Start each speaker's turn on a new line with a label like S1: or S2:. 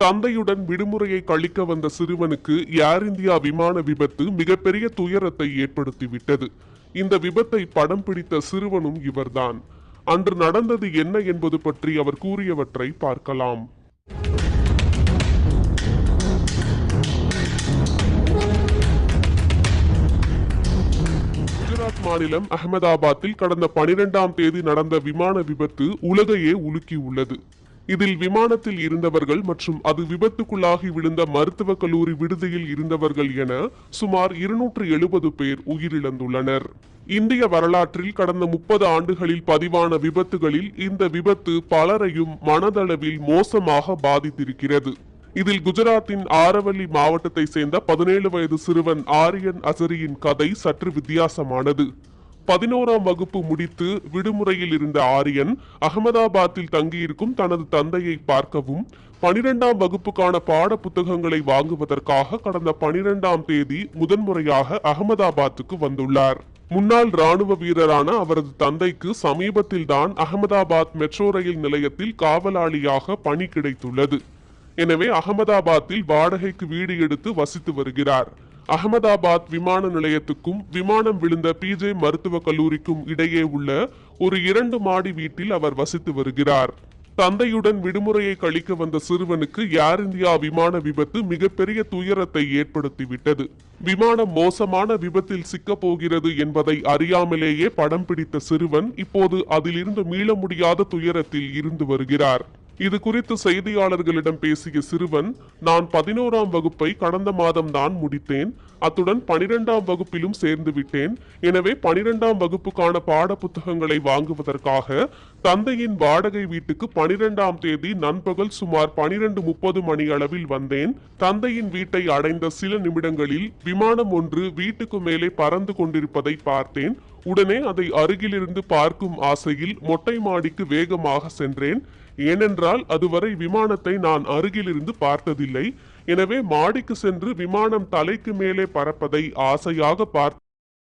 S1: தந்தையுடன் விடுமுறையை கழிக்க வந்த சிறுவனுக்கு ஏர் இந்தியா விமான விபத்து மிகப்பெரிய துயரத்தை ஏற்படுத்திவிட்டது. இந்த விபத்தை படம் பிடித்த சிறுவனும் இவர்தான். அன்று நடந்தது என்ன என்பது பற்றி அவர் கூறியவற்றை பார்க்கலாம். குஜராத் மாநிலம் அகமதாபாத்தில் கடந்த 12ஆம் தேதி நடந்த விமான விபத்து உலகையே உலுக்கியுள்ளது. இதில் விமானத்தில் இருந்தவர்கள் மற்றும் அது விபத்துக்குள்ளாகி விழுந்த மருத்துவக் கல்லூரி விடுதியில் இருந்தவர்கள் என சுமார் 270 பேர் உயிரிழந்துள்ளனர். இந்திய வரலாற்றில் கடந்த 30 ஆண்டுகளில் பதிவான விபத்துகளில் இந்த விபத்து பலரையும் மனதளவில் மோசமாக பாதித்திருக்கிறது. இதில் குஜராத்தின் ஆரவல்லி மாவட்டத்தை சேர்ந்த 17 வயது சிறுவன் ஆரியன் அசரியின் கதை சற்று வித்தியாசமானது. 11ஆம் வகுப்பு முடித்து விடுமுறையில் இருந்த ஆரியன் அகமதாபாத்தில் தங்கியிருக்கும் தனது தந்தையை பார்க்கவும் 12ஆம் வகுப்புக்கான பாட புத்தகங்களை வாங்குவதற்காக கடந்த 12ஆம் தேதி முதன்முறையாக அகமதாபாத்துக்கு வந்துள்ளார். முன்னாள் ராணுவ வீரரான அவரது தந்தைக்கு சமீபத்தில்தான் அகமதாபாத் மெட்ரோ ரயில் நிலையத்தில் காவலாளியாக பணி கிடைத்துள்ளது. எனவே அகமதாபாத்தில் வாடகைக்கு வீடு எடுத்து வசித்து வருகிறார். அகமதாபாத் விமான நிலையத்துக்கும் விமானம் விழுந்த பிஜே மருத்துவக் கல்லூரிக்கும் இடையே உள்ள ஒரு 2 மாடி வீட்டில் அவர் வசித்து வருகிறார். தந்தையுடன் விடுமுறையை கழிக்க வந்த சிறுவனுக்கு ஏர் இந்தியா விமான விபத்து மிகப்பெரிய துயரத்தை ஏற்படுத்திவிட்டது. விமானம் மோசமான விபத்தில் சிக்கப் போகிறது என்பதை அறியாமலேயே படம் பிடித்த சிறுவன் இப்போது அதிலிருந்து மீள முடியாத துயரத்தில் இருந்து வருகிறார். இது குறித்து செய்தியாளர்களிடம் பேசிய சிறுவன், நான் 11ஆம் வகுப்பை கடந்த மாதம் தான் முடித்தேன். அத்துடன் 12ஆம் வகுப்பிலும் சேர்ந்து விட்டேன். எனவே 12ஆம் வகுப்புக்கான பாட புத்தகங்களை வாங்குவதற்காக தந்தையின் வாடகை வீட்டுக்கு 12ஆம் தேதி நண்பகல் சுமார் 12:30 மணி அளவில் வந்தேன். தந்தையின் வீட்டை அடைந்த சில நிமிடங்களில் விமானம் ஒன்று வீட்டுக்கு மேலே பறந்து கொண்டிருப்பதை பார்த்தேன். உடனே அதை அருகிலிருந்து பார்க்கும் ஆசையில் மொட்டை மாடிக்கு வேகமாக சென்றேன். ஏனென்றால் அதுவரை விமானத்தை நான் அருகிலிருந்து பார்த்ததில்லை. எனவே மாடிக்கு சென்று விமானம் தலைக்கு மேலே பறப்பதை ஆசையாக பார்த்து